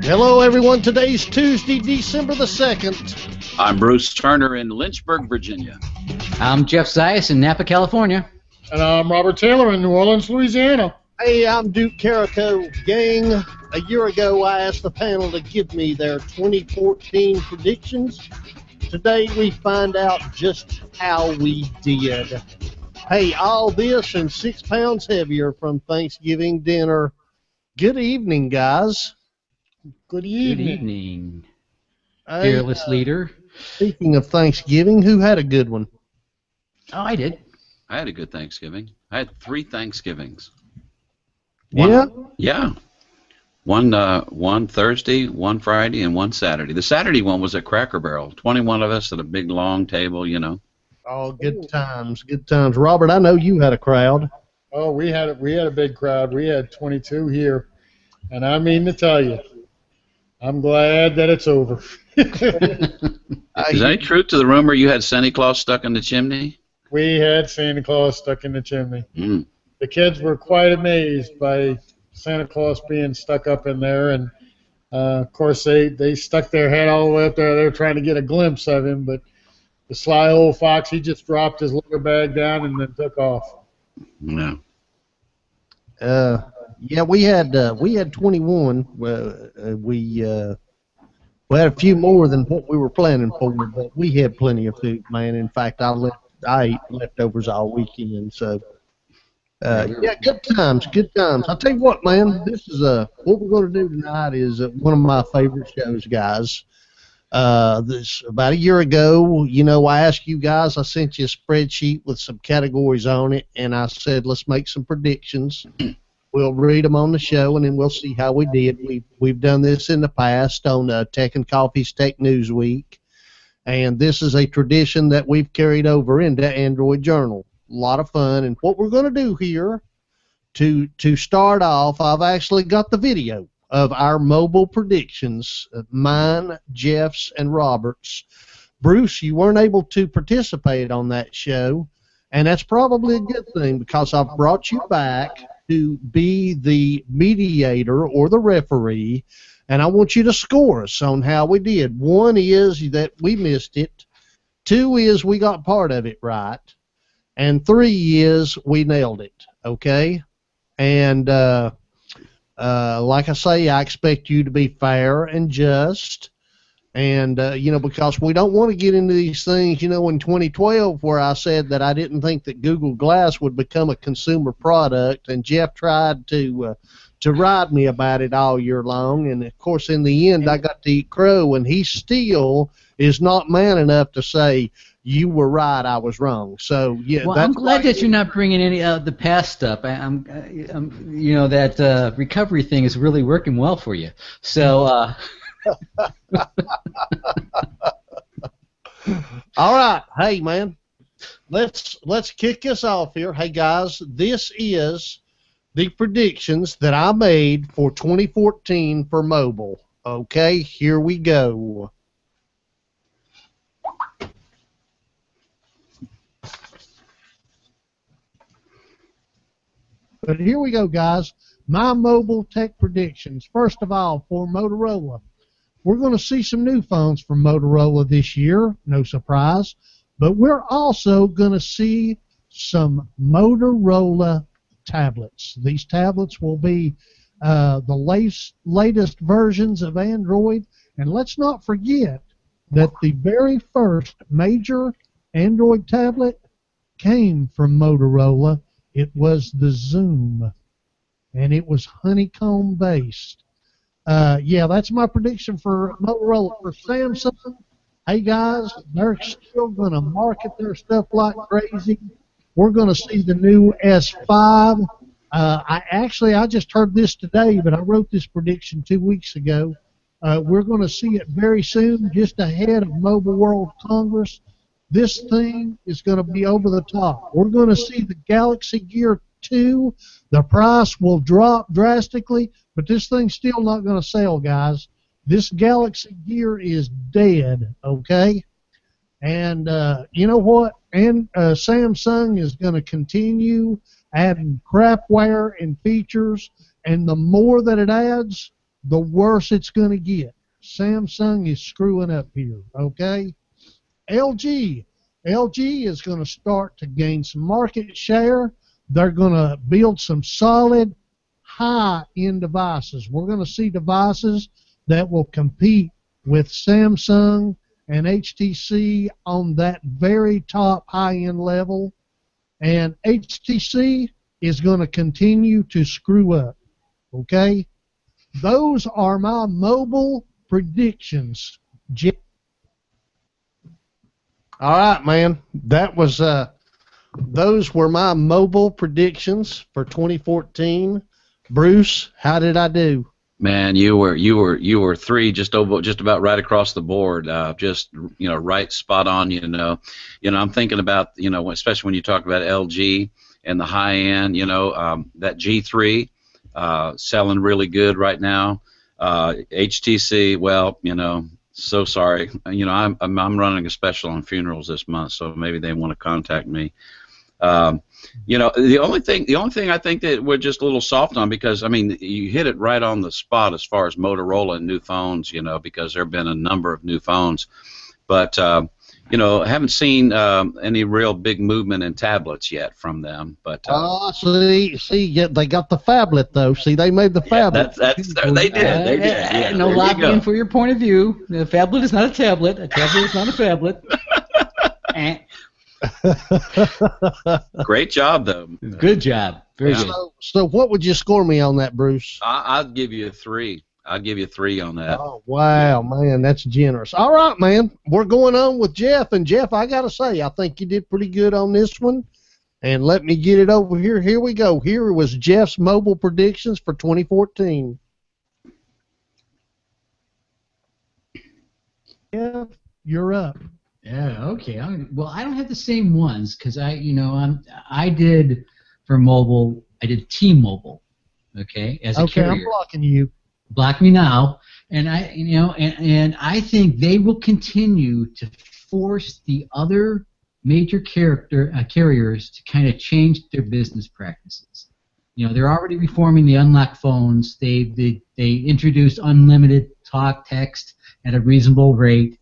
Hello, everyone. Today's Tuesday, December the 2nd. I'm Bruce Turner in Lynchburg, Virginia. I'm Jeff Zayas in Napa, California. And I'm Robert Taylor in New Orleans, Louisiana. Hey, I'm Duke Carrico. Gang, a year ago I asked the panel to give me their 2014 predictions. Today we find out just how we did. Hey, all this and 6 pounds heavier from Thanksgiving dinner. Good evening, guys. Good evening. Good evening, Hey, fearless leader. speaking of Thanksgiving, who had a good one? Oh, I did. I had a good Thanksgiving. I had 3 Thanksgivings. Yeah? Yeah. One Thursday, one Friday, and one Saturday. The Saturday one was at Cracker Barrel. 21 of us at a big, long table, you know. Oh, good times, good times. Robert, I know you had a crowd. Oh, we had a big crowd. We had 22 here, and I mean to tell you, I'm glad that it's over. Is any truth to the rumor you had Santa Claus stuck in the chimney? We had Santa Claus stuck in the chimney. Mm. The kids were quite amazed by Santa Claus being stuck up in there, and of course they stuck their head all the way up there. They were trying to get a glimpse of him, but the sly old fox, he just dropped his litter bag down and then took off. No. Yeah, we had 21. We had a few more than what we were planning for, but we had plenty of food, man. In fact, I ate leftovers all weekend. So, yeah, good times, good times. I'll tell you what, man. This is what we're going to do tonight is one of my favorite shows, guys. This about a year ago, you know, I asked you guys. I sent you a spreadsheet with some categories on it, and I said, let's make some predictions. We'll read them on the show, and then we'll see how we did. We've done this in the past on Tech and Coffee's Tech News Week, and this is a tradition that we've carried over into Android Journal. A lot of fun, and what we're going to do here to start off, I've actually got the video of our mobile predictions, mine, Jeff's, and Robert's. Bruce, you weren't able to participate on that show, and that's probably a good thing because I've brought you back to be the mediator or the referee, and I want you to score us on how we did. 1 is that we missed it, 2 is we got part of it right, and 3 is we nailed it, okay? And like I say, I expect you to be fair and just, and, you know, because we don't want to get into these things, you know, in 2012 where I said that I didn't think that Google Glass would become a consumer product, and Jeff tried to ride me about it all year long, and, of course, in the end I got to eat crow, and he still is not man enough to say, you were right, I was wrong. So, yeah. Well, I'm glad that you're not bringing any of the past stuff. I'm you know, that recovery thing is really working well for you. So, all right, hey man, let's kick us off here. Hey guys, this is the predictions that I made for 2014 for mobile. Okay, here we go. But here we go, guys. My mobile tech predictions. First of all, for Motorola. We're going to see some new phones from Motorola this year, no surprise, but we're also going to see some Motorola tablets. These tablets will be the latest versions of Android, and let's not forget that the very first major Android tablet came from Motorola. It was the Zoom, and it was honeycomb based. Yeah, that's my prediction for Motorola. For Samsung, hey guys, they're still going to market their stuff like crazy. We're going to see the new S5. I just heard this today, but I wrote this prediction 2 weeks ago. We're going to see it very soon, just ahead of Mobile World Congress. This thing is going to be over the top. We're going to see the Galaxy Gear 2. The price will drop drastically, but this thing's still not going to sell, guys. This Galaxy Gear is dead, okay? And you know what? And Samsung is going to continue adding crapware and features, and the more that it adds, the worse it's going to get. Samsung is screwing up here, okay? LG is going to start to gain some market share. They're going to build some solid high-end devices. We're going to see devices that will compete with Samsung and HTC on that very top high-end level. And HTC is going to continue to screw up, okay? Those are my mobile predictions. All right, man. That was those were my mobile predictions for 2014. Bruce, how did I do? Man, you were three just about right across the board. Just right spot on. I'm thinking about especially when you talk about LG and the high end. That G3 selling really good right now. HTC, well, so sorry. I'm running a special on funerals this month, so maybe they want to contact me. The only thing I think that we're just a little soft on, because I mean you hit it right on the spot as far as Motorola and new phones, because there have been a number of new phones, but haven't seen any real big movement in tablets yet from them. But see, they got the phablet though. See, they made the phablet. They did. Yeah, no lobbying for your point of view. The phablet is not a tablet. A tablet is not a phablet. Great job, though. Good job. Very good. So what would you score me on that, Bruce? I'd give you a 3. I'd give you a 3 on that. Oh, wow, man, that's generous. All right, man, we're going on with Jeff. And, Jeff, I got to say, I think you did pretty good on this one. And let me get it over here. Here we go. Here was Jeff's mobile predictions for 2014. Jeff, you're up. Yeah, okay. Well, I don't have the same ones because I did for mobile. I did T-Mobile, okay, as a carrier. Okay, I'm blocking you. Block me now, and I think they will continue to force the other major carriers to kind of change their business practices. They're already reforming the unlocked phones. They introduced unlimited talk, text at a reasonable rate.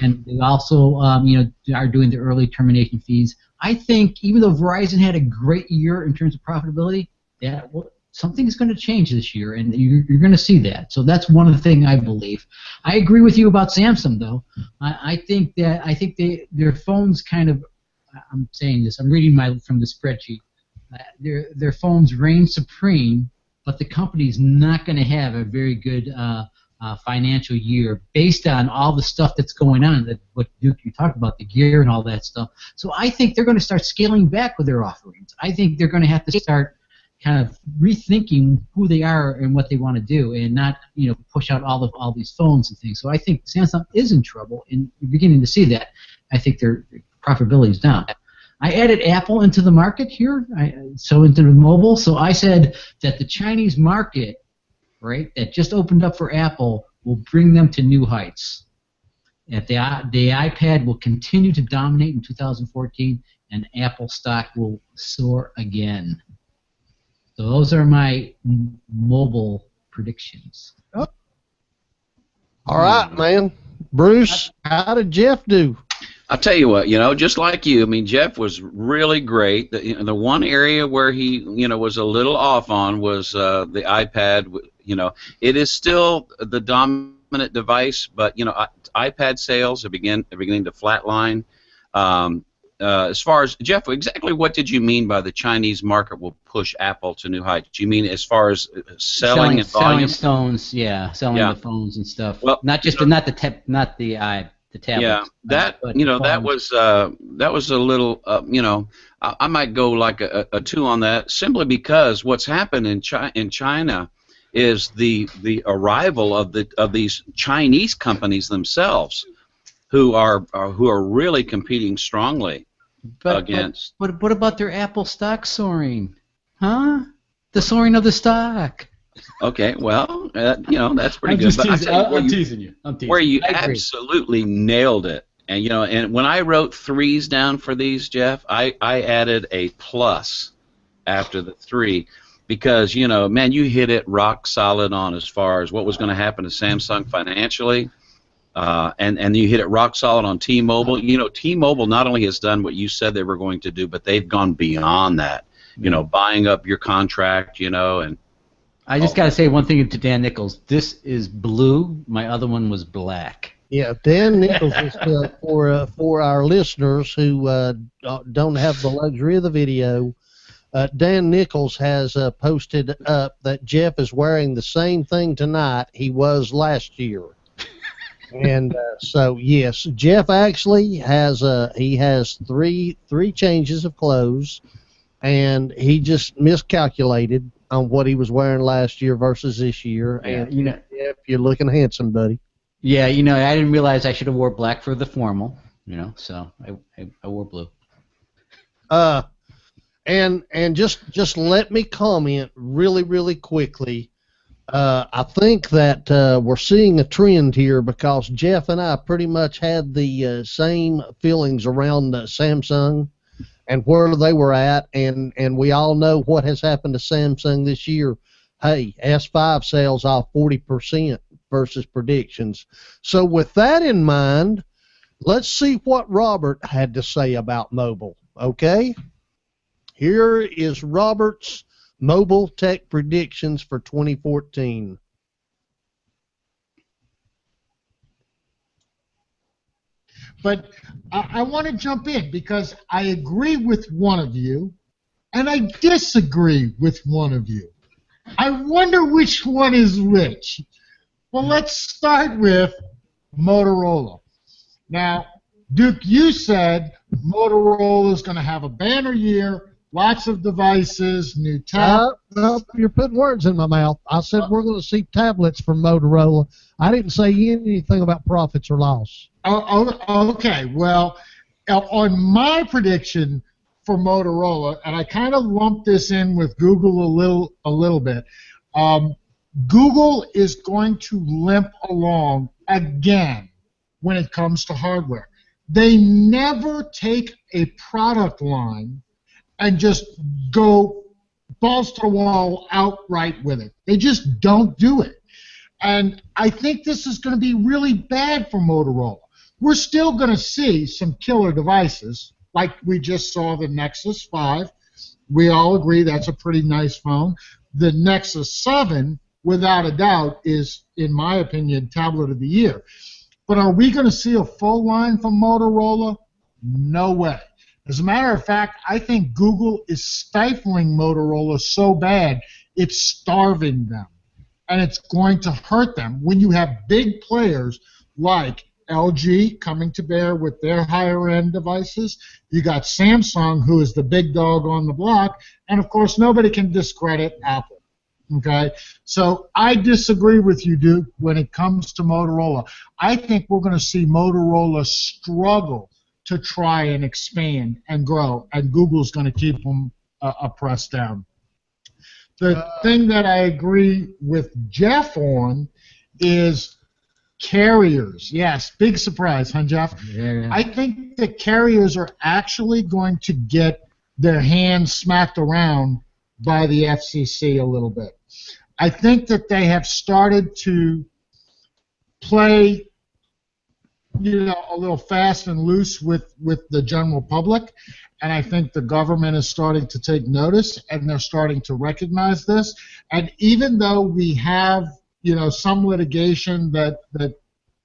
And they also, are doing the early termination fees. I think even though Verizon had a great year in terms of profitability, something is going to change this year, and you're going to see that. So that's one of the things I believe. I agree with you about Samsung, though. I think their phones kind of. I'm saying this. I'm reading from the spreadsheet. Their phones reign supreme, but the company's not going to have a very good. Financial year based on all the stuff that's going on, what Duke you talked about, the gear and all that stuff. So I think they're going to start scaling back with their offerings. I think they're going to have to start kind of rethinking who they are and what they want to do, and not push out all these phones and things. So I think Samsung is in trouble, and you're beginning to see that. I think their profitability is down. I added Apple into the market here, so into the mobile. So I said that the Chinese market, right, that just opened up for Apple, will bring them to new heights. That the iPad will continue to dominate in 2014, and Apple stock will soar again. So those are my mobile predictions. Oh. All right, man. Bruce, how did Jeff do? I'll tell you what, just like you, I mean, Jeff was really great. The one area where he, was a little off on was the iPad. It is still the dominant device, but iPad sales are beginning to flatline. As far as Jeff, exactly what did you mean by the Chinese market will push Apple to new heights? Do you mean as far as selling and volume? Selling phones, selling the phones and stuff. Well, not just not the tablets. Yeah, that was a little I might go like a 2 on that, simply because what's happened in China is the arrival of these Chinese companies themselves, who are really competing strongly against. But what about their Apple stock soaring? Huh? The soaring of the stock. Okay, well, that's pretty good. I'm teasing you. Where you absolutely nailed it And and when I wrote threes down for these, Jeff, I added a plus after the three because man, you hit it rock solid on as far as what was going to happen to Samsung financially, and you hit it rock solid on T-Mobile. T-Mobile not only has done what you said they were going to do, but they've gone beyond that. Buying up your contract, and I just got to say one thing to Dan Nichols. This is blue. My other one was black. Yeah, Dan Nichols is for our listeners who don't have the luxury of the video. Dan Nichols has posted up that Jeff is wearing the same thing tonight he was last year, and so yes, Jeff actually has three changes of clothes, and he just miscalculated on what he was wearing last year versus this year. And Jeff, you're looking handsome, buddy. Yeah, I didn't realize I should have wore black for the formal, so I wore blue. And just let me comment really quickly. I think that we're seeing a trend here because Jeff and I pretty much had the same feelings around Samsung and where they were at, and we all know what has happened to Samsung this year. Hey, S5 sales off 40% versus predictions. So with that in mind, let's see what Robert had to say about mobile, okay? Here is Robert's mobile tech predictions for 2014. But I want to jump in because I agree with one of you, and I disagree with one of you. I wonder which one is which. Well, let's start with Motorola. Now, Duke, you said Motorola is going to have a banner year, lots of devices, new tablets. No, you're putting words in my mouth. I said we're going to see tablets from Motorola. I didn't say anything about profits or loss. Okay. Well, on my prediction for Motorola, and I kind of lumped this in with Google a little bit, Google is going to limp along again when it comes to hardware. They never take a product line and just go balls to the wall outright with it. They just don't do it. And I think this is going to be really bad for Motorola. We're still going to see some killer devices, like we just saw the Nexus 5. We all agree that's a pretty nice phone. The Nexus 7, without a doubt, is, in my opinion, tablet of the year. But are we going to see a full line from Motorola? No way. As a matter of fact, I think Google is stifling Motorola so bad it's starving them. And it's going to hurt them when you have big players like LG coming to bear with their higher-end devices. You got Samsung, who is the big dog on the block. And, of course, nobody can discredit Apple. Okay, so I disagree with you, Duke, when it comes to Motorola. I think we're going to see Motorola struggle to try and expand and grow, and Google's going to keep them pressed down. The thing that I agree with Jeff on is carriers. Yes, big surprise, huh, Jeff? Yeah. I think the carriers are actually going to get their hands smacked around by the FCC a little bit. I think that they have started to play, a little fast and loose with the general public, and I think the government is starting to take notice, and they're starting to recognize this. And even though we have, some litigation that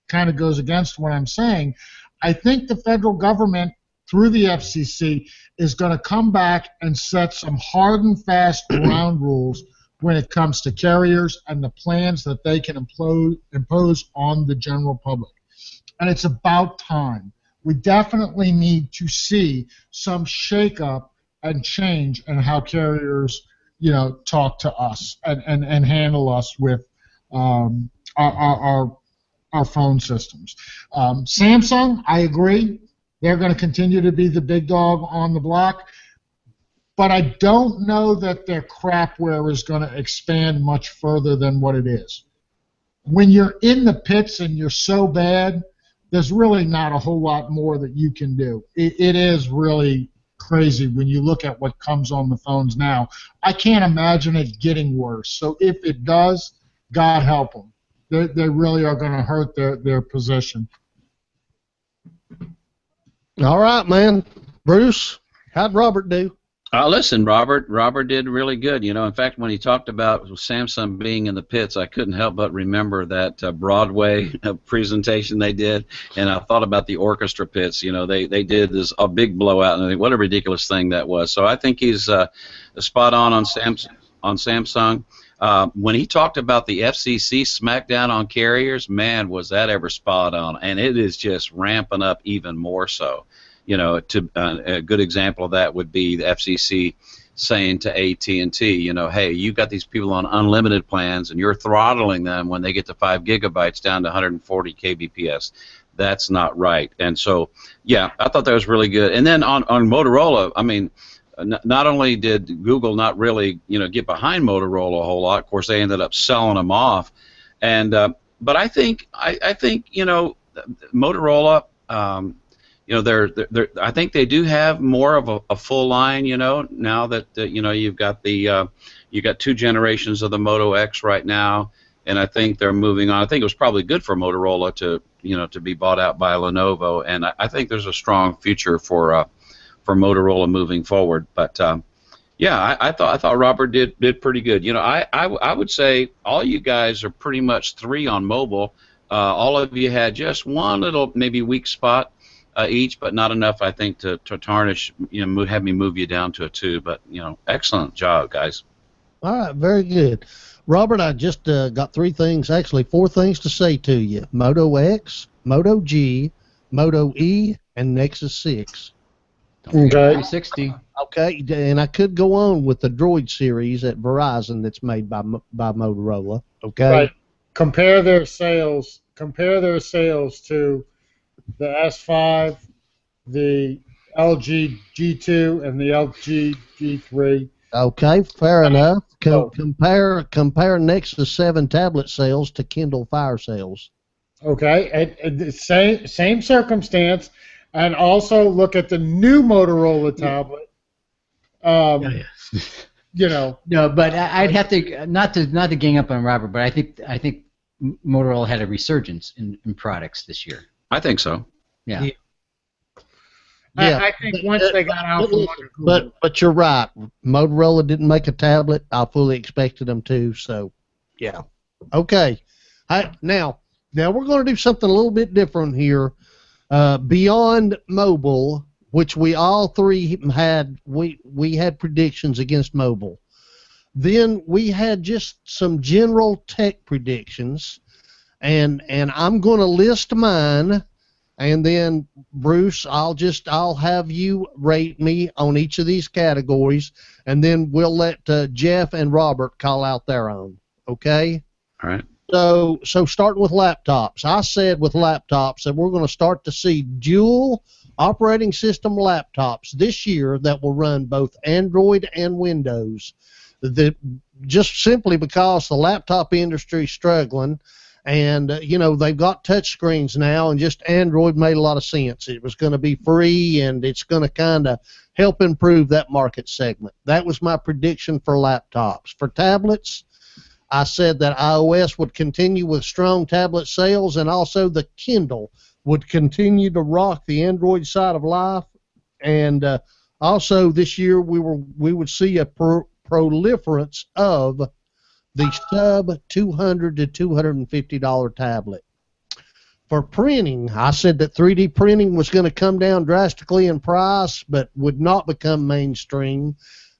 kind of goes against what I'm saying, I think the federal government, through the FCC, is going to come back and set some hard and fast ground rules when it comes to carriers and the plans that they can impose on the general public. And it's about time. We definitely need to see some shake-up and change in how carriers, talk to us and handle us with our phone systems. Samsung, I agree. They're going to continue to be the big dog on the block. But I don't know that their crapware is going to expand much further than what it is. When you're in the pits and you're so bad there's really not a whole lot more that you can do. It is really crazy when you look at what comes on the phones now. I can't imagine it getting worse. So if it does, God help them. They really are going to hurt their position. All right, man. Bruce, how'd Robert do? Listen, Robert did really good. You know, in fact, when he talked about Samsung being in the pits, I couldn't help but remember that Broadway presentation they did, and I thought about the orchestra pits. You know, they did this a big blowout, and I think what a ridiculous thing that was. So I think he's spot on Samsung. When he talked about the FCC smackdown on carriers, man, was that ever spot on, and it is just ramping up even more so. You know, a good example of that would be the FCC saying to AT&T, you know, hey, you got these people on unlimited plans, and you're throttling them when they get to 5 gigabytes down to 140 kbps. That's not right. And so, yeah, I thought that was really good. And then on Motorola, I mean, not only did Google not really, you know, get behind Motorola a whole lot. Of course, they ended up selling them off. And but I think you know, Motorola. You know, I think they do have more of a full line. You know, now that you know you've got you got 2 generations of the Moto X right now, and I think they're moving on. I think it was probably good for Motorola to be bought out by Lenovo, and I think there's a strong future for Motorola moving forward. But yeah, I thought Robert did pretty good. You know, I would say all you guys are pretty much 3 on mobile. All of you had just one little maybe weak spot. Each, but not enough, I think, to tarnish, you know, have me move you down to a 2. But, you know, excellent job, guys. All right, very good. Robert, I just got 3 things, actually 4 things to say to you. Moto X, Moto G, Moto E, and Nexus 6. Okay. 360. Okay, and I could go on with the Droid series at Verizon that's made by Motorola. Okay. Right. Compare their sales to the S5, the LG G2, and the LG G3. Okay, fair enough. Compare Nexus 7 tablet sales to Kindle Fire sales. Okay, same circumstance, and also look at the new Motorola tablet. You know. No, but I'd have to not to gang up on Robert, but I think Motorola had a resurgence in products this year. I think so. Yeah. Yeah. I think once they got out from under Google. But you're right. Motorola didn't make a tablet. I fully expected them to. So, yeah. Okay. Now we're going to do something a little bit different here. Beyond mobile, which we all 3 had, we had predictions against mobile. Then we had just some general tech predictions, and I'm going to list mine, and then Bruce, I'll have you rate me on each of these categories, and then we'll let Jeff and Robert call out their own. Okay? All right. So starting with laptops, I said with laptops that we're going to start to see dual operating system laptops this year that will run both Android and Windows. That just simply because the laptop industry is struggling, and you know, they've got touch screens now, and just Android made a lot of sense. It was going to be free, and it's going to kind of help improve that market segment. That was my prediction for laptops. For tablets, I said that iOS would continue with strong tablet sales, and also the Kindle would continue to rock the Android side of life, and also this year we would see a proliferance of the sub $200 to $250 tablet. For printing, I said that 3D printing was going to come down drastically in price, but would not become mainstream.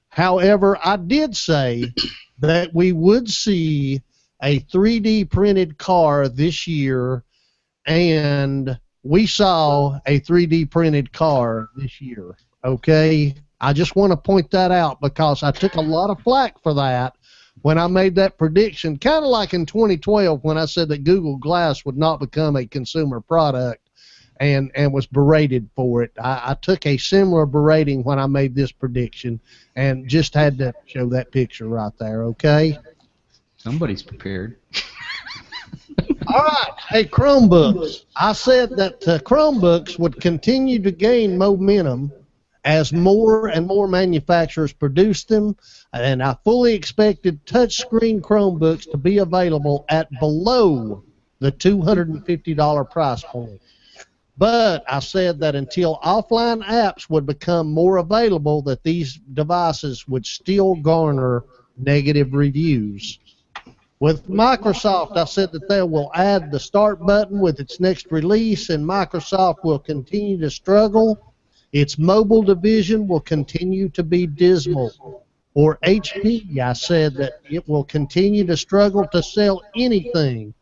However, I did say that we would see a 3D printed car this year, and we saw a 3D printed car this year. Okay? I just want to point that out because I took a lot of flack for that when I made that prediction, kind of like in 2012 when I said that Google Glass would not become a consumer product and was berated for it. I took a similar berating when I made this prediction and just had to show that picture right there, okay? Somebody's prepared. All right. Hey, Chromebooks. I said that Chromebooks would continue to gain momentum as more and more manufacturers produce them, and I fully expected touchscreen Chromebooks to be available at below the $250 price point. But I said that until offline apps would become more available, that these devices would still garner negative reviews. With Microsoft, I said that they will add the start button with its next release, and Microsoft will continue to struggle. Its mobile division will continue to be dismal. For HP, I said that it will continue to struggle to sell anything.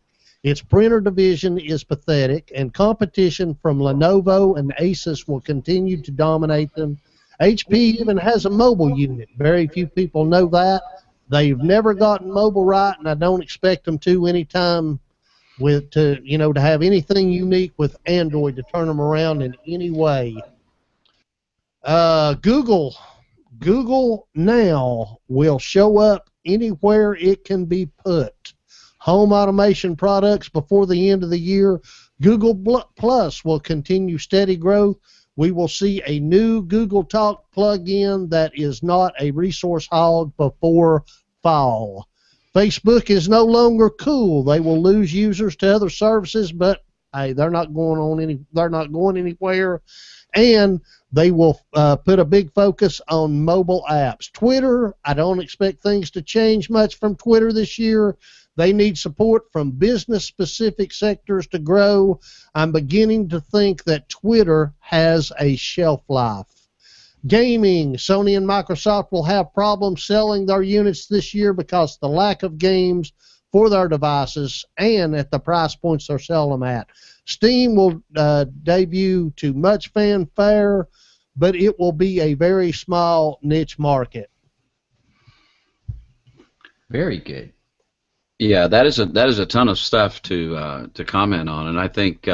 Its printer division is pathetic, and competition from Lenovo and Asus will continue to dominate them. HP even has a mobile unit. Very few people know that. They've never gotten mobile right, and I don't expect them to anytime to have anything unique with Android to turn them around in any way. Google now will show up anywhere it can be put. Home automation products before the end of the year. Google Plus will continue steady growth. We will see a new Google Talk plug-in that is not a resource hog before fall. Facebook is no longer cool. They will lose users to other services, but hey, they're not going anywhere. And they will put a big focus on mobile apps. Twitter, I don't expect things to change much from Twitter this year. They need support from business-specific sectors to grow. I'm beginning to think that Twitter has a shelf life. Gaming, Sony and Microsoft will have problems selling their units this year because of the lack of games for their devices and at the price points they're selling them at. Steam will debut to much fanfare, but it will be a very small niche market. Very good. Yeah, that is a ton of stuff to comment on, and I think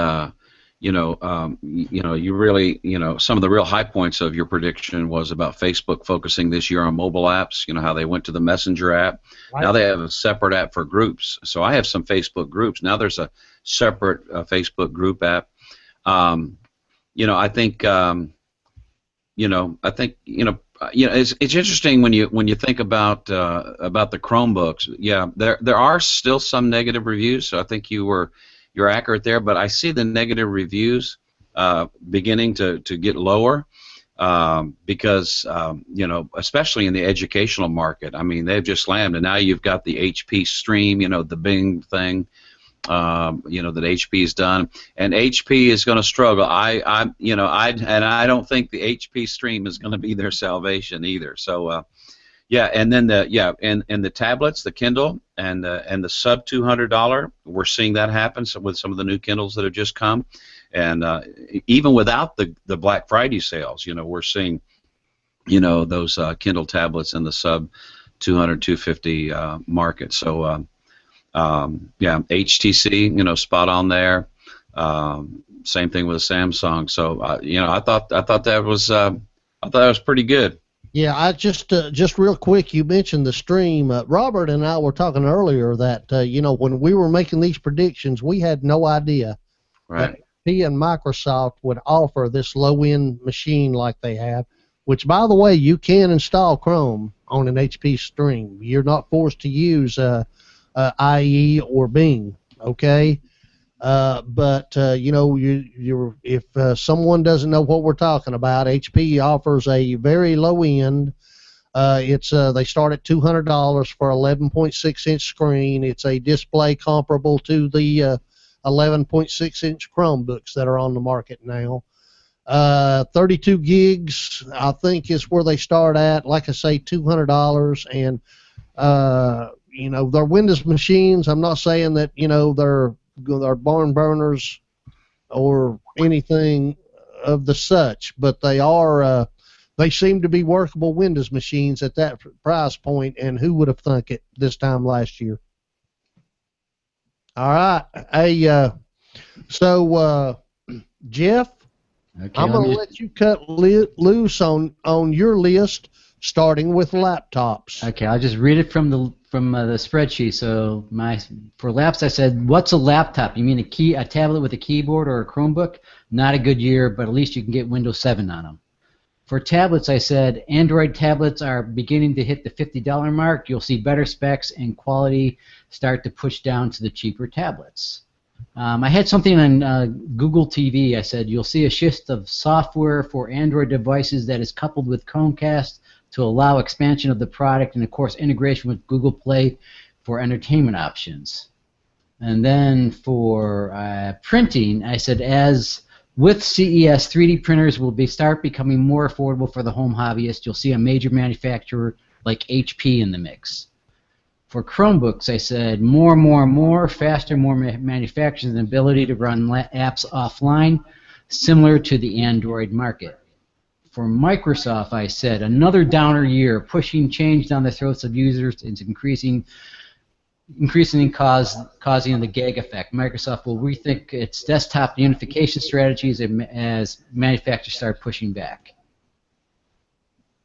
you really some of the real high points of your prediction was about Facebook focusing this year on mobile apps. You know how they went to the Messenger app. Right. Now they have a separate app for groups. So I have some Facebook groups. Now there's a separate Facebook group app. I think it's interesting when you think about the Chromebooks. Yeah, there are still some negative reviews. So I think you're accurate there. But I see the negative reviews beginning to get lower because especially in the educational market. I mean, they've just slammed, and now you've got the HP Stream, the Bing thing. That HP's done, and HP is going to struggle. I don't think the HP Stream is going to be their salvation either. So, and then the tablets, the Kindle, and the sub $200, we're seeing that happen with some of the new Kindles that have just come, and even without the Black Friday sales, we're seeing, those Kindle tablets in the sub 200, 250 market. So. HTC, spot on there. Same thing with Samsung. So, I thought that was pretty good. Yeah, I just real quick, you mentioned the Stream. Robert and I were talking earlier that when we were making these predictions, we had no idea that HP and Microsoft would offer this low-end machine like they have. Which, by the way, you can install Chrome on an HP Stream. You're not forced to use IE or Bing, okay? If someone doesn't know what we're talking about, HP offers a very low end. They start at $200 for 11.6-inch screen. It's a display comparable to the 11.6-inch Chromebooks that are on the market now. 32 gigs, I think, is where they start at. Like I say, $200, and they're Windows machines. I'm not saying that they're barn burners or anything of the such, but they are. They seem to be workable Windows machines at that price point, and who would have thunk it this time last year? All right, hey, Jeff, okay, I'm going to let you cut loose on your list, starting with laptops. Okay, I'll just read it from from the spreadsheet. So for laps, I said, what's a laptop? You mean a tablet with a keyboard or a Chromebook? Not a good year, but at least you can get Windows 7 on them. For tablets, I said, Android tablets are beginning to hit the $50 mark. You'll see better specs and quality start to push down to the cheaper tablets. I had something on Google TV. I said, you'll see a shift of software for Android devices that is coupled with Chromecast to allow expansion of the product and, of course, integration with Google Play for entertainment options. And then for printing, I said, as with CES, 3D printers will start becoming more affordable for the home hobbyist. You'll see a major manufacturer like HP in the mix. For Chromebooks, I said, more, faster, more manufacturers, and ability to run apps offline, similar to the Android market. For Microsoft, I said, another downer year, pushing change down the throats of users and increasingly causing the gag effect. Microsoft will rethink its desktop unification strategies as manufacturers start pushing back.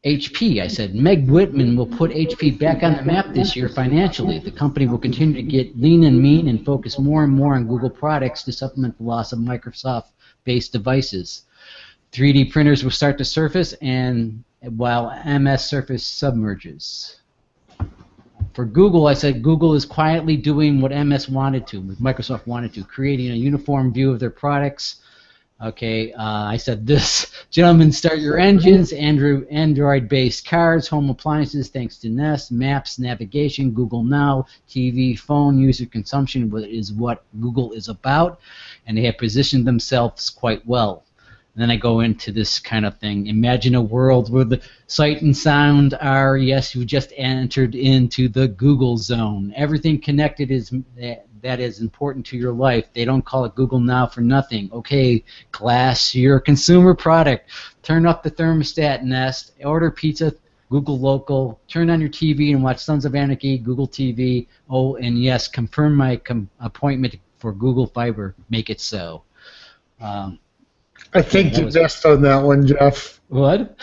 HP, I said, Meg Whitman will put HP back on the map this year financially. The company will continue to get lean and mean and focus more and more on Google products to supplement the loss of Microsoft-based devices. 3D printers will start to surface, and while MS Surface submerges. For Google, I said Google is quietly doing what MS wanted to, what Microsoft wanted to, creating a uniform view of their products. Okay, I said this. Gentlemen, start your engines, Android-based cars, home appliances thanks to Nest, Maps, navigation, Google Now, TV, phone, user consumption is what Google is about, and they have positioned themselves quite well. And then I go into this kind of thing. Imagine a world where the sight and sound are, yes, you just entered into the Google zone. Everything connected that is important to your life. They don't call it Google Now for nothing. Okay, Glass, you're a consumer product. Turn up the thermostat, Nest. Order pizza, Google Local. Turn on your TV and watch Sons of Anarchy, Google TV. Oh, and yes, confirm my appointment for Google Fiber. Make it so. I think you missed on that one, Jeff. What?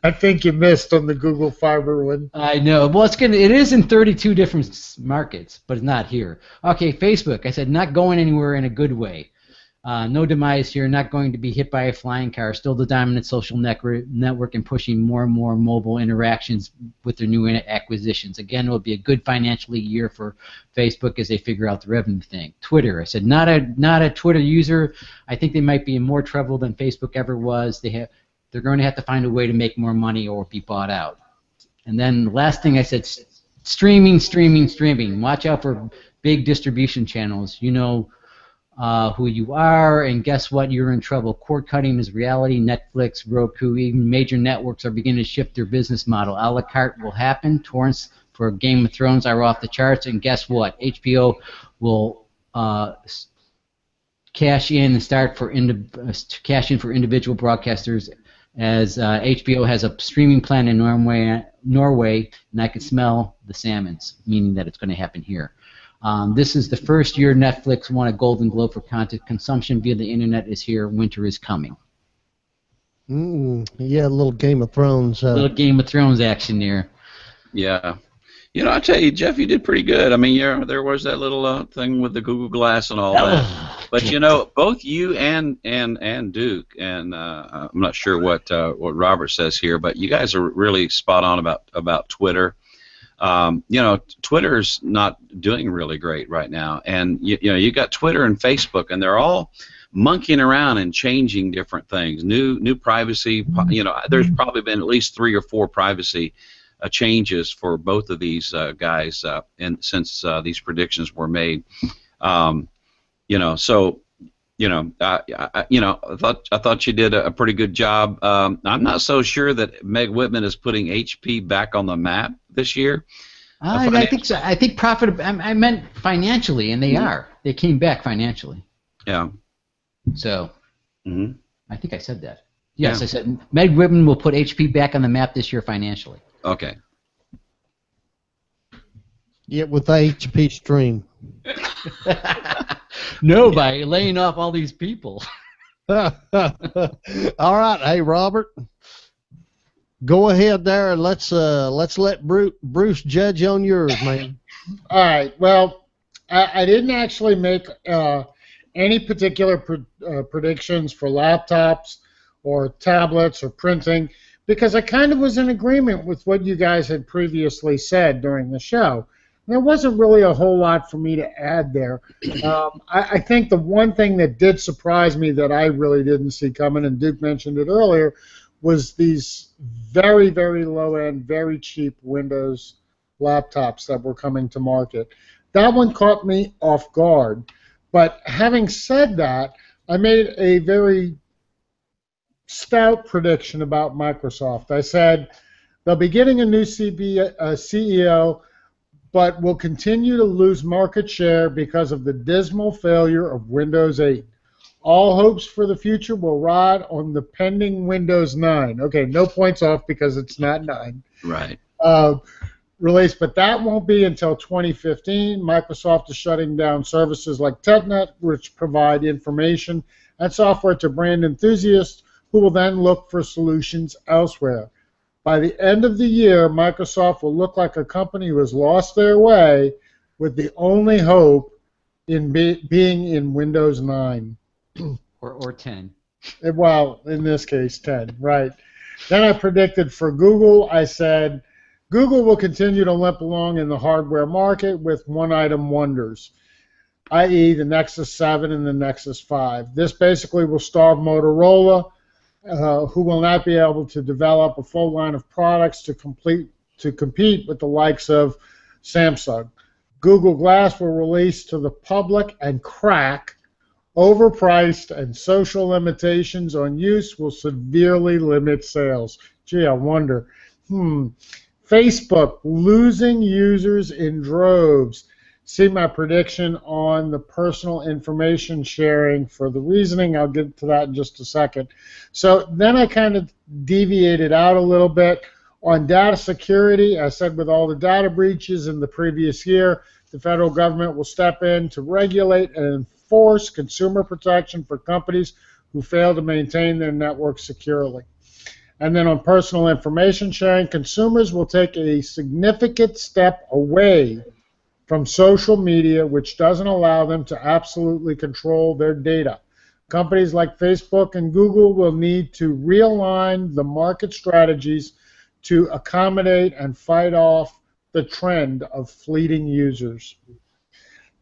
I think you missed on the Google Fiber one. I know. Well, it is in 32 different markets, but it's not here. Okay, Facebook. I said not going anywhere in a good way. No demise here. Not going to be hit by a flying car. Still the dominant social network and pushing more and more mobile interactions with their new acquisitions. Again, it will be a good financially year for Facebook as they figure out the revenue thing. Twitter. I said not a Twitter user. I think they might be in more trouble than Facebook ever was. They're going to have to find a way to make more money or be bought out. And then the last thing I said, streaming. Watch out for big distribution channels. You know who you are, and guess what? You're in trouble. Cord cutting is reality. Netflix, Roku, even major networks are beginning to shift their business model. A la carte will happen. Torrents for Game of Thrones are off the charts, and guess what? HBO will cash in for individual broadcasters, as HBO has a streaming plan in Norway, and I can smell the salmons, meaning that it's going to happen here. This is the first year Netflix won a Golden Globe for content consumption via the internet is here. Winter is coming. Yeah, a little Game of Thrones. Little Game of Thrones action there. Yeah. You know, I tell you, Jeff, you did pretty good. I mean, there was that little thing with the Google Glass and all that. But you know, both you and Duke, and I'm not sure what Robert says here, but you guys are really spot on about Twitter. You know, Twitter's not doing really great right now, and you know, you got Twitter and Facebook, and they're all monkeying around and changing different things. New privacy. You know, there's probably been at least 3 or 4 privacy changes for both of these guys, and since these predictions were made. You know, so you know, I thought you did a pretty good job. I'm not so sure that Meg Whitman is putting HP back on the map this year. I think so. I think I meant financially, and they are. They came back financially. Yeah. So, I think I said that. Yes, yeah. I said Meg Whitman will put HP back on the map this year financially. Okay. Yeah, with the HP stream. No, by laying off all these people. All right, hey Robert, go ahead there and let's let Bruce judge on yours, man. All right. Well, I didn't actually make any particular predictions for laptops or tablets or printing because I kind of was in agreement with what you guys had previously said during the show. There wasn't really a whole lot for me to add there. I think the one thing that did surprise me that I really didn't see coming, and Duke mentioned it earlier, was these very, very low-end, very cheap Windows laptops that were coming to market. That one caught me off guard. But having said that, I made a very stout prediction about Microsoft. I said they'll be getting a new CEO, but will continue to lose market share because of the dismal failure of Windows 8. All hopes for the future will ride on the pending Windows 9. Okay, no points off because it's not 9. Right. Release, but that won't be until 2015. Microsoft is shutting down services like TechNet, which provide information and software to brand enthusiasts who will then look for solutions elsewhere. By the end of the year, Microsoft will look like a company who has lost their way with the only hope in being in Windows 9. Or 10. Well, in this case, 10, right. Then I predicted for Google, I said, Google will continue to limp along in the hardware market with one-item wonders, i.e. the Nexus 7 and the Nexus 5. This basically will starve Motorola, who will not be able to develop a full line of products to compete with the likes of Samsung. Google Glass will release to the public and crack. Overpriced and social limitations on use will severely limit sales. Gee, I wonder. Facebook losing users in droves. See my prediction on the personal information sharing for the reasoning. I'll get to that in just a second. So then I kind of deviated out a little bit. On data security, I said with all the data breaches in the previous year, the federal government will step in to regulate and enforce consumer protection for companies who fail to maintain their network securely. And then on personal information sharing, consumers will take a significant step away from social media, which doesn't allow them to absolutely control their data. Companies like Facebook and Google will need to realign the market strategies to accommodate and fight off the trend of fleeting users.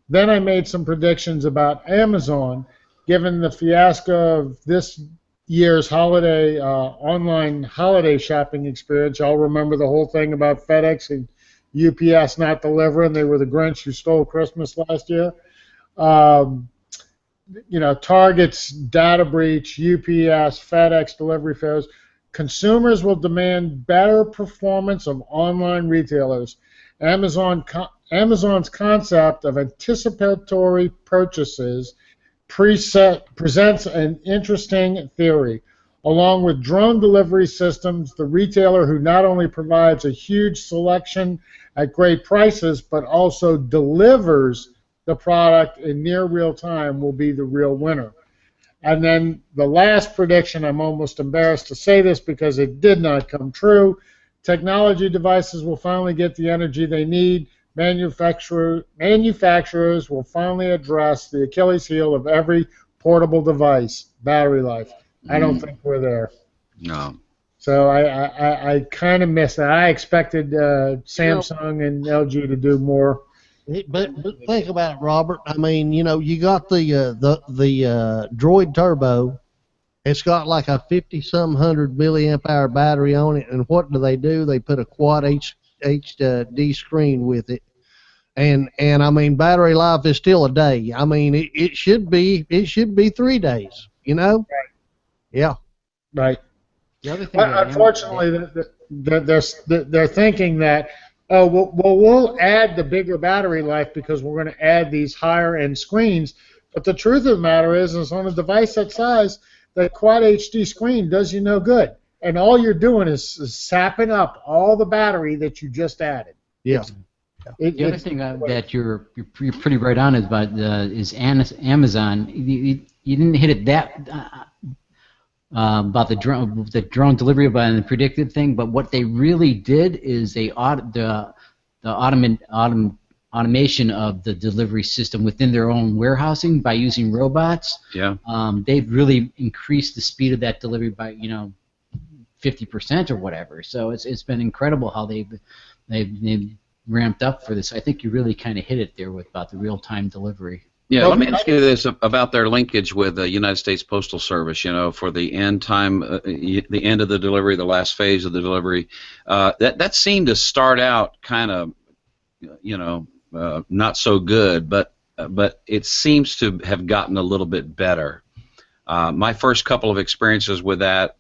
Then I made some predictions about Amazon, given the fiasco of this year's holiday online holiday shopping experience. Y'all remember the whole thing about FedEx and UPS not delivering. They were the Grinch who stole Christmas last year. Target's data breach, UPS, FedEx delivery failures. Consumers will demand better performance of online retailers. Amazon's concept of anticipatory purchases presents an interesting theory. Along with drone delivery systems, the retailer who not only provides a huge selection at great prices, but also delivers the product in near real time will be the real winner. And then the last prediction, I'm almost embarrassed to say this because it did not come true. Technology devices will finally get the energy they need. Manufacturers will finally address the Achilles heel of every portable device, battery life. I don't think we're there. No. So I kind of missed that. I expected Samsung and LG to do more. But think about it, Robert. I mean, you got the Droid Turbo. It's got like a 50-some 100 milliamp hour battery on it, and what do? They put a quad HD screen with it, and I mean, battery life is still a day. I mean, it should be 3 days. Right. Yeah. Right. The other thing unfortunately, they're thinking that, we'll add the bigger battery life because we're going to add these higher-end screens. But the truth of the matter is on a device that size, that Quad HD screen does you no good. And all you're doing is sapping up all the battery that you just added. Yeah. The other thing that you're pretty right on is Amazon. You didn't hit it that about the drone delivery and the predicted thing, but what they really did is the automation of the delivery system within their own warehousing by using robots. Yeah. They've really increased the speed of that delivery by 50% or whatever. So it's been incredible how they've ramped up for this. I think you really kind of hit it there with about the real-time delivery. Yeah, let me ask you this about their linkage with the United States Postal Service. For the end time, the end of the delivery, the last phase of the delivery, that seemed to start out kind of, not so good, but it seems to have gotten a little bit better. My first couple of experiences with that,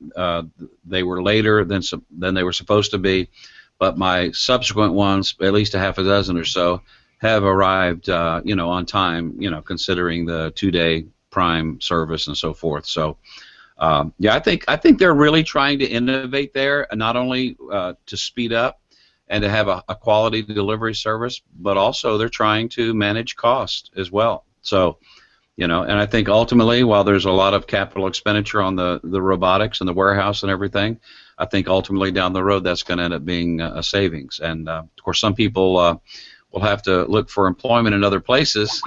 they were later than they were supposed to be, but my subsequent ones, at least a half a dozen or so, have arrived, on time, considering the 2-day Prime service and so forth. So, I think they're really trying to innovate there, not only to speed up and to have a quality delivery service, but also they're trying to manage cost as well. So, and I think ultimately, while there's a lot of capital expenditure on the robotics and the warehouse and everything, I think ultimately down the road that's going to end up being a savings. And of course, some people will have to look for employment in other places.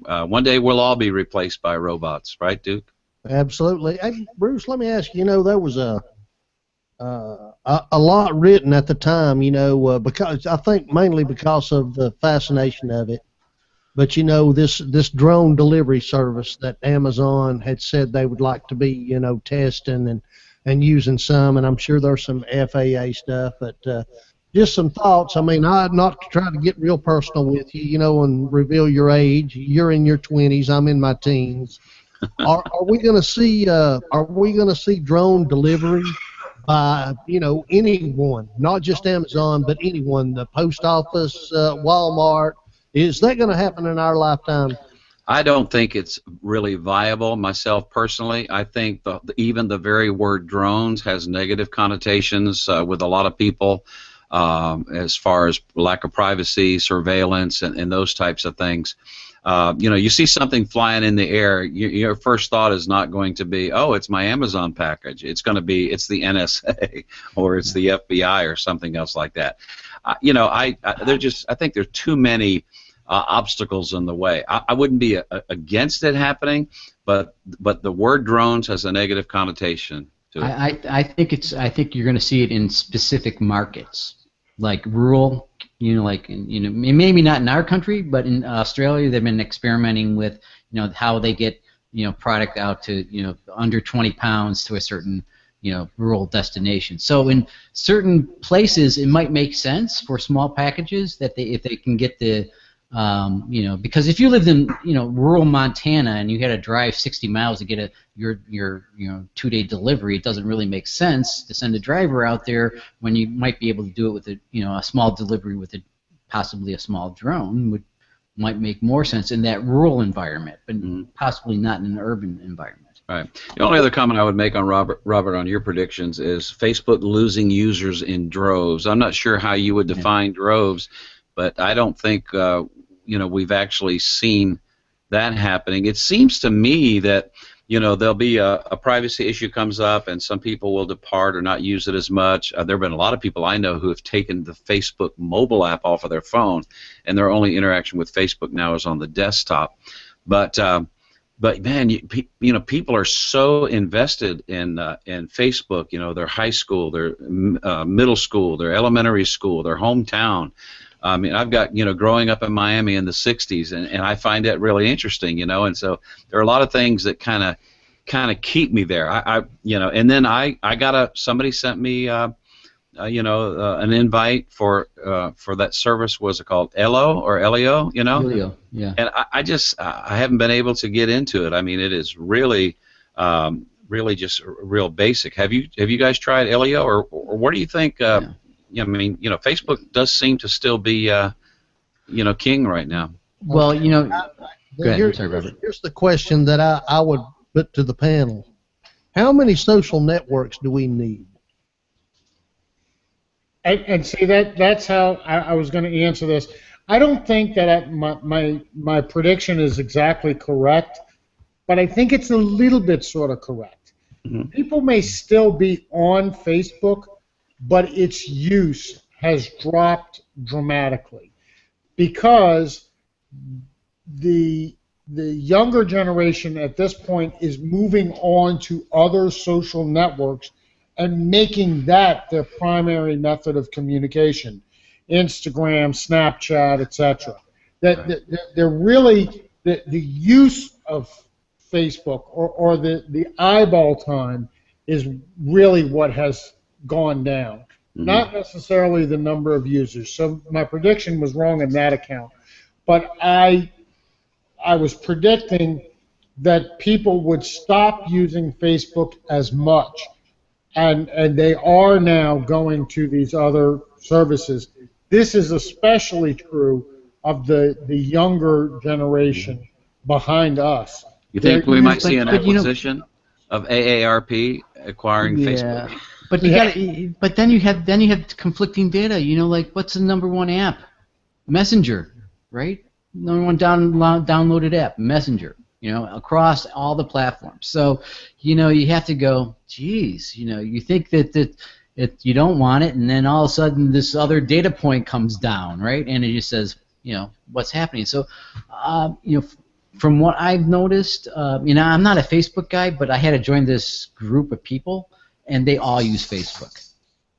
One day we'll all be replaced by robots, right, Duke? Absolutely. Hey, Bruce, let me ask you. There was a lot written at the time. Because I think mainly because of the fascination of it. But this drone delivery service that Amazon had said they would like to be testing and using some, and I'm sure there's some FAA stuff, but just some thoughts. I mean, not to try to get real personal with you, and reveal your age. You're in your 20s. I'm in my teens. Are we going to see? Are we going to see drone delivery by anyone, not just Amazon, but anyone? The post office, Walmart. Is that going to happen in our lifetime? I don't think it's really viable myself personally. I think even the very word drones has negative connotations with a lot of people as far as lack of privacy, surveillance, and those types of things. You see something flying in the air, your first thought is not going to be, oh, it's my Amazon package. It's going to be, it's the NSA or it's the FBI or something else like that. I think there are too many obstacles in the way. I wouldn't be against it happening, but the word drones has a negative connotation to it. I think you're going to see it in specific markets, like rural. Maybe not in our country, but in Australia, they've been experimenting with how they get product out to under 20 pounds to a certain rural destination. So in certain places, it might make sense for small packages that if they can get the because if you lived in rural Montana and you had to drive 60 miles to get your 2-day delivery, it doesn't really make sense to send a driver out there when you might be able to do it with a small delivery with possibly a small drone might make more sense in that rural environment, but possibly not in an urban environment. Right. The only other comment I would make on Robert, on your predictions is Facebook losing users in droves. I'm not sure how you would define droves, but I don't think we've actually seen that happening. It seems to me that there'll be a privacy issue comes up and some people will depart or not use it as much. There have been a lot of people I know who have taken the Facebook mobile app off of their phone, and their only interaction with Facebook now is on the desktop. But man, people are so invested in Facebook. Their high school, their middle school, their elementary school, their hometown. I mean, I've got, growing up in Miami in the 60s, and I find that really interesting, and so there are a lot of things that kind of keep me there. And then somebody sent me, an invite for that service. Was it called Elio or Elio? Elio, yeah. And I haven't been able to get into it. I mean, it is really just real basic. Have you guys tried Elio, or what do you think? Yeah. I mean, Facebook does seem to still be, king right now. Well, go ahead. I'm sorry, Robert. Here's the question that I would put to the panel. How many social networks do we need? And see, that's how I was going to answer this. I don't think that my prediction is exactly correct, but I think it's a little bit sort of correct. Mm-hmm. People may still be on Facebook, but its use has dropped dramatically. because the younger generation at this point is moving on to other social networks and making that their primary method of communication. Instagram, Snapchat, etc. That they're really the use of Facebook or the eyeball time is really what has gone down, not necessarily the number of users. So my prediction was wrong in that account, but I was predicting that people would stop using Facebook as much, and they are now going to these other services. This is especially true of the younger generation behind us. You think we might see an acquisition of AARP acquiring Facebook? But but then you have conflicting data. You know, like what's the number one app? Messenger, right? Number one downloaded app, Messenger. You know, across all the platforms. So, you know, you have to go, geez, you know, you think that you don't want it, and then all of a sudden this other data point comes down, right? And it just says, you know, what's happening. So, you know, from what I've noticed, you know, I'm not a Facebook guy, but I had to join this group of people, and they all use Facebook.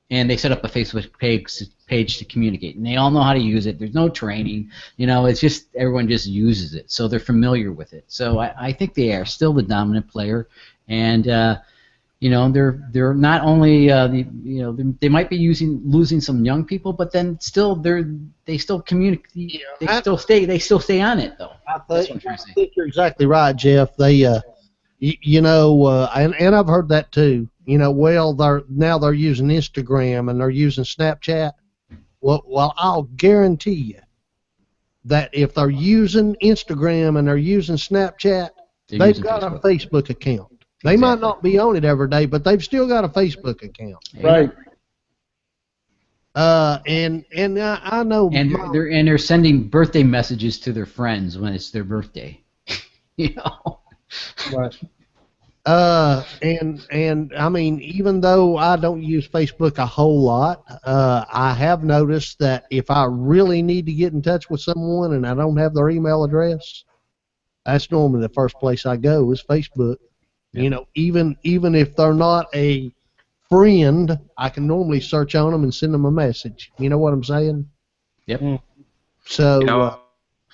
And they set up a Facebook page to communicate, and they all know how to use it. There's no training, you know. It's just everyone just uses it, so they're familiar with it. So I think they are still the dominant player, and you know, they're not only you know, they might be losing some young people, but then still they still communicate. They still stay on it though. I think you're exactly right, Jeff. They you know, and I've heard that too. You know, well, they're using Instagram and they're using Snapchat. Well, I'll guarantee you that if they're using Instagram and they're using Snapchat, they've got a Facebook account. They might not be on it every day, but they've still got a Facebook account. Right. And I know. And they're sending birthday messages to their friends when it's their birthday. You know. Right. And I mean, even though I don't use Facebook a whole lot, I have noticed that if I really need to get in touch with someone and I don't have their email address, that's normally the first place I go is Facebook. Yeah. You know, even if they're not a friend, I can normally search on them and send them a message. You know what I'm saying? Yep. So, you know,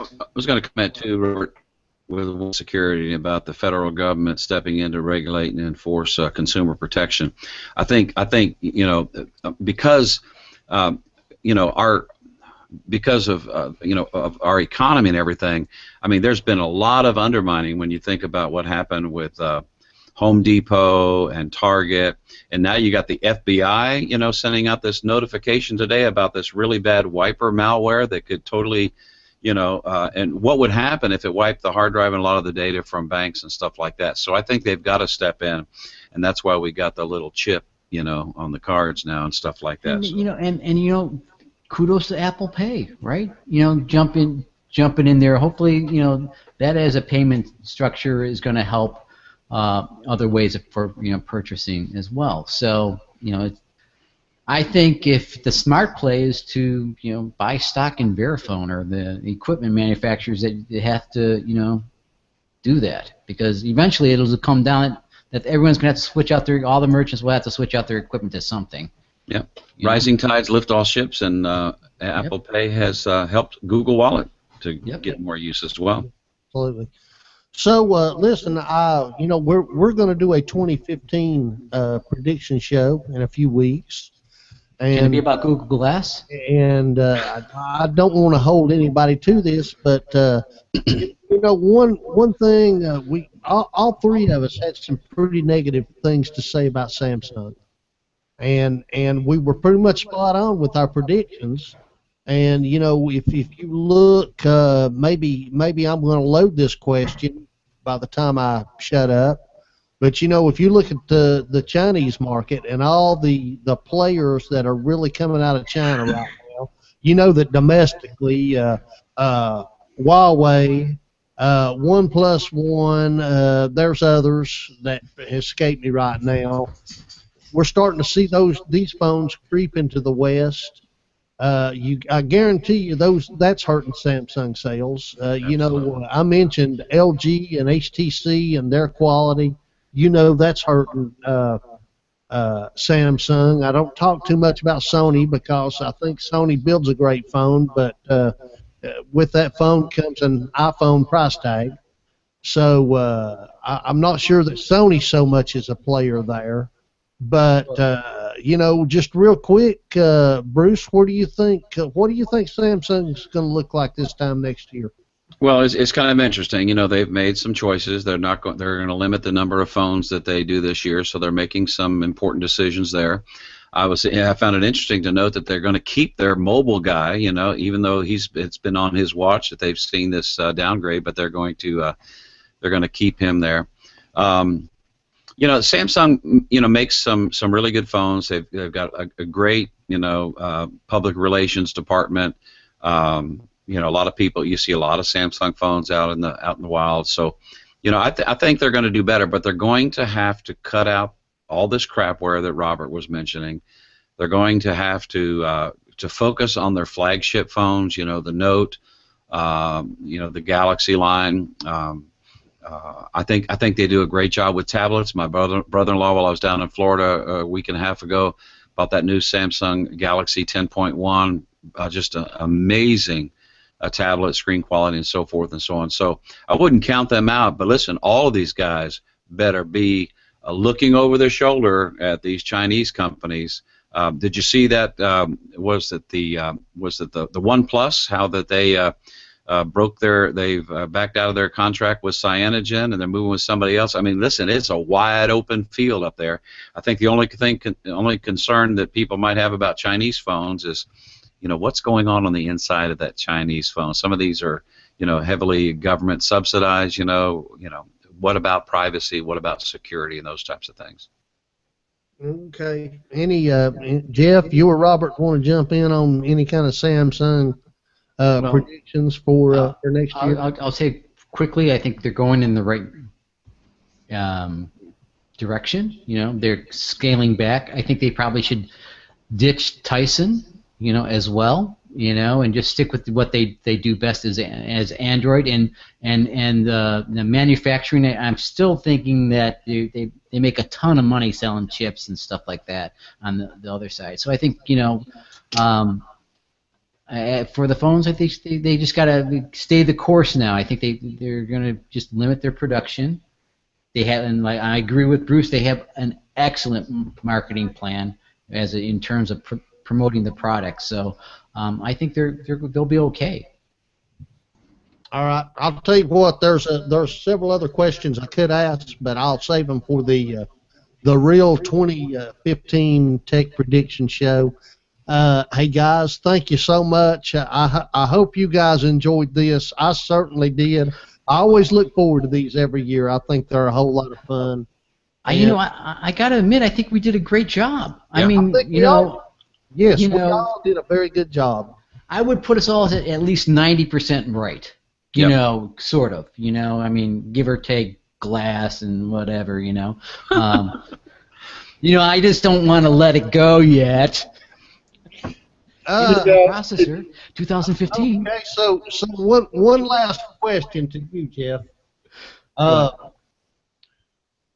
I was going to comment too, Robert, with security about the federal government stepping in to regulate and enforce consumer protection. I think you know, because you know, because of you know, of our economy and everything. I mean, there's been a lot of undermining when you think about what happened with Home Depot and Target, and now you got the FBI, you know, sending out this notification today about this really bad wiper malware that could totally, you know, and what would happen if it wiped the hard drive and a lot of the data from banks and stuff like that. So I think they've got to step in, and that's why we got the little chip, you know, on the cards now and stuff like that. And, you know, and you know, kudos to Apple Pay, right? You know, jumping in there. Hopefully, you know, that as a payment structure is going to help other ways of purchasing as well. So, you know, I think if the smart play is to, you know, buy stock in Verifone or the equipment manufacturers, that they have to, you know, do that, because eventually it'll come down that everyone's going to have to switch out all the merchants will have to switch out their equipment to something. Yeah. Rising tides lift all ships, and Apple Pay has helped Google Wallet to get more use as well. Absolutely. So listen, you know, we're going to do a 2015 prediction show in a few weeks. And, can it be about Google Glass? And I don't want to hold anybody to this, but you know, one thing we all three of us had some pretty negative things to say about Samsung, and we were pretty much spot on with our predictions. And you know, if you look, maybe I'm going to load this question by the time I shut up. But you know, if you look at the Chinese market and all the players that are really coming out of China right now, you know that domestically, Huawei, OnePlus One, there's others that escape me right now. We're starting to see these phones creep into the West. I guarantee you that's hurting Samsung sales. I mentioned LG and HTC and their quality. That's hurting Samsung. I don't talk too much about Sony because I think Sony builds a great phone, but with that phone comes an iPhone price tag. So I'm not sure that Sony so much is a player there. But just real quick, Bruce, what do you think Samsung's going to look like this time next year? Well, it's kind of interesting. They've made some choices. They're going to limit the number of phones that they do this year, so they're making some important decisions there. I found it interesting to note that they're going to keep their mobile guy. Even though it's been on his watch that they've seen this downgrade, but they're going to keep him there. Samsung, makes some really good phones. They've got a great, public relations department. A lot of people, you see a lot of Samsung phones out in the wild. So, I think they're going to do better, but they're going to have to cut out all this crapware that Robert was mentioning. They're going to have to focus on their flagship phones. The Note, the Galaxy line. I think they do a great job with tablets. My brother-in-law, while I was down in Florida a week and a half ago, bought that new Samsung Galaxy 10.1. Just an amazing tablet, screen quality, and so forth and so on. So I wouldn't count them out. But listen, all of these guys better be looking over their shoulder at these Chinese companies. Did you see that? Was it the OnePlus? How that they they've backed out of their contract with Cyanogen and they're moving with somebody else. I mean, listen, it's a wide open field up there. I think the only concern that people might have about Chinese phones is, what's going on the inside of that Chinese phone. Some of these are, heavily government subsidized. What about privacy? What about security and those types of things? Okay. Jeff, you or Robert want to jump in on any kind of Samsung predictions for next year? I'll say quickly, I think they're going in the right direction. They're scaling back. I think they probably should ditch Tyson, as well, and just stick with what they do best as Android and the manufacturing. I'm still thinking that they make a ton of money selling chips and stuff like that on the other side. So I think for the phones, I think they just got to stay the course now. I think they're going to just limit their production. They have, and I agree with Bruce. They have an excellent marketing plan in terms of promoting the product. So I think they'll be okay. All right, I'll tell you what. There's several other questions I could ask, but I'll save them for the real 2015 Tech Prediction Show. Hey guys, thank you so much. I hope you guys enjoyed this. I certainly did. I always look forward to these every year. I think they're a whole lot of fun. I got to admit, I think we did a great job. Yeah. We all did a very good job. I would put us all at least 90% right. Sort of. I mean, give or take glass and whatever. I just don't want to let it go yet. Processor, 2015. Okay, so one last question to you, Jeff.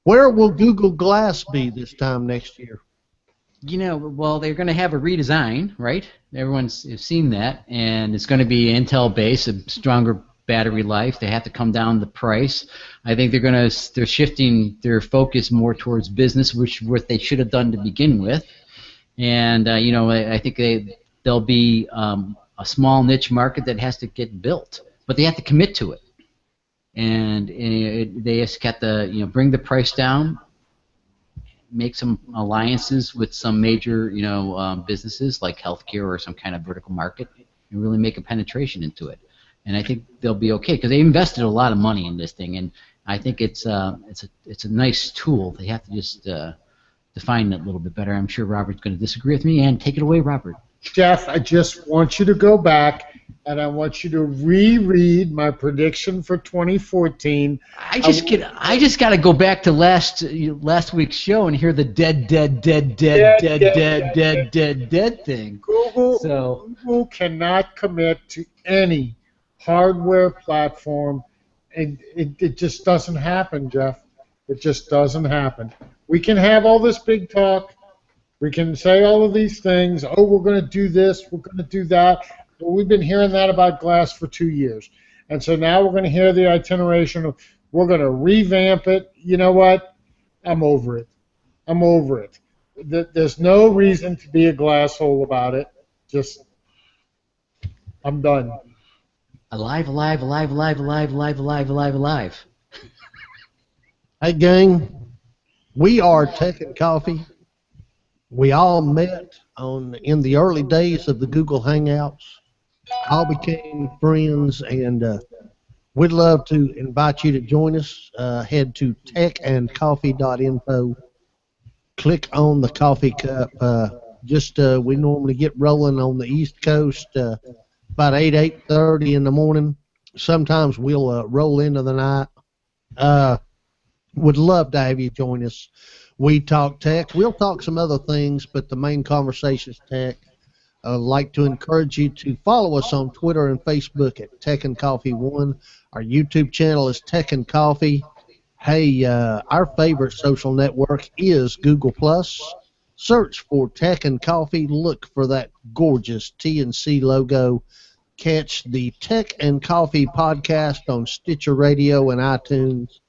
Where will Google Glass be this time next year? Well, they're going to have a redesign, right? Everyone's seen that, and it's going to be Intel-based, a stronger battery life. They have to come down the price. I think they're shifting their focus more towards business, which what they should have done to begin with. And I think there'll be a small niche market that has to get built, but they have to commit to it. And they just got to bring the price down, make some alliances with some major businesses like healthcare or some kind of vertical market, and really make a penetration into it. And I think they'll be okay because they invested a lot of money in this thing, and I think it's a nice tool. They have to just define it a little bit better. I'm sure Robert's going to disagree with me, and take it away, Robert. Jeff, I just want you to go back and I want you to reread my prediction for 2014. I just got to go back to last week's show and hear the dead thing. Google cannot commit to any hardware platform, and it just doesn't happen, Jeff. It just doesn't happen. We can have all this big talk. We can say all of these things. Oh, we're going to do this. We're going to do that. Well, we've been hearing that about glass for 2 years. And so now we're going to hear the itineration of we're going to revamp it. You know what? I'm over it. I'm over it. There's no reason to be a glass hole about it. Just, I'm done. Alive. Hey, gang, we are Tech and Coffee. We all met in the early days of the Google Hangouts. All became friends, and we'd love to invite you to join us. Head to techandcoffee.info. Click on the coffee cup. We normally get rolling on the East Coast about 8:30 in the morning. Sometimes we'll roll into the night. Would love to have you join us. We talk tech. We'll talk some other things, but the main conversation is tech. I'd like to encourage you to follow us on Twitter and Facebook at Tech and Coffee 1. Our YouTube channel is Tech and Coffee. Hey, our favorite social network is Google+. Search for Tech and Coffee. Look for that gorgeous TNC logo. Catch the Tech and Coffee podcast on Stitcher Radio and iTunes.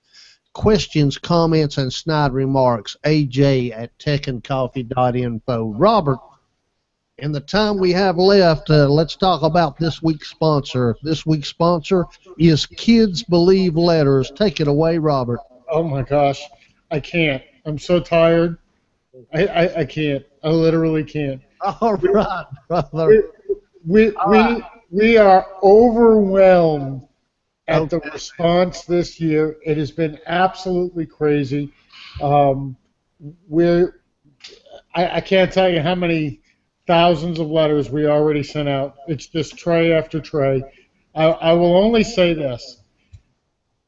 Questions, comments, and snide remarks, AJ at techandcoffee.info. Robert, in the time we have left, let's talk about this week's sponsor. This week's sponsor is Kids Believe Letters. Take it away, Robert. Oh, my gosh. I can't. I'm so tired. I can't. I literally can't. All right, brother. We are overwhelmed at the response this year. It has been absolutely crazy. I can't tell you how many thousands of letters we already sent out. It's just tray after tray. I will only say this.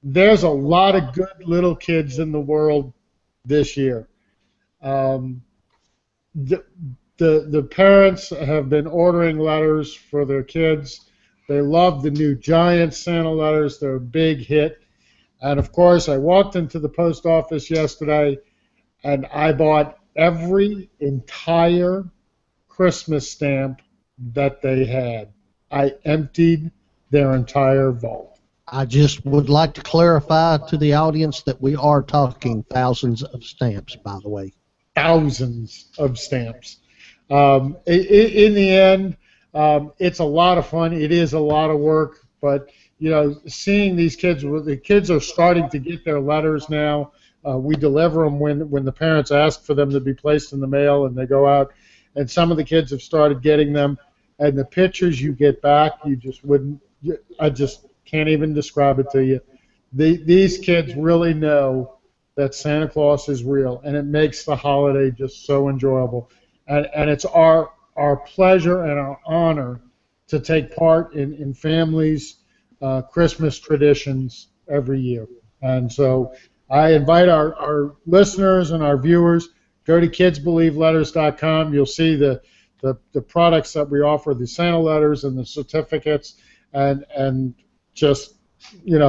There's a lot of good little kids in the world this year. The parents have been ordering letters for their kids. They love the new giant Santa letters. They're a big hit. And, of course, I walked into the post office yesterday, and I bought every entire Christmas stamp that they had. I emptied their entire vault. I just would like to clarify to the audience that we are talking thousands of stamps, by the way. Thousands of stamps. In the end, it's a lot of fun. It is a lot of work, but seeing these kids, the kids are starting to get their letters now. We deliver them when the parents ask for them to be placed in the mail, and they go out. And some of the kids have started getting them, and the pictures you get back, you just wouldn't. I just can't even describe it to you. These kids really know that Santa Claus is real, and it makes the holiday just so enjoyable. And it's our pleasure and our honor to take part in families' Christmas traditions every year. And so I invite our listeners and our viewers, go to kidsbelieveletters.com. You'll see the products that we offer, the Santa letters and the certificates, and just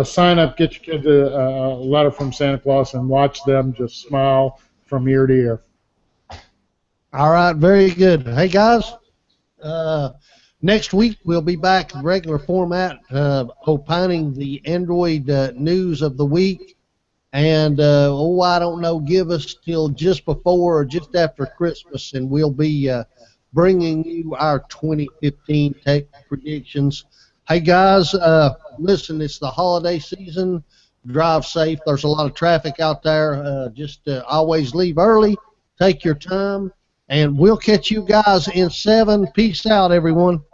sign up, get your kids a letter from Santa Claus, and watch them just smile from ear to ear. All right, very good. Hey, guys, next week we'll be back in regular format, opining the Android news of the week. And, I don't know, give us till just before or just after Christmas, and we'll be bringing you our 2015 tech predictions. Hey, guys, listen, it's the holiday season. Drive safe. There's a lot of traffic out there. Just always leave early. Take your time. And we'll catch you guys in 7. Peace out, everyone.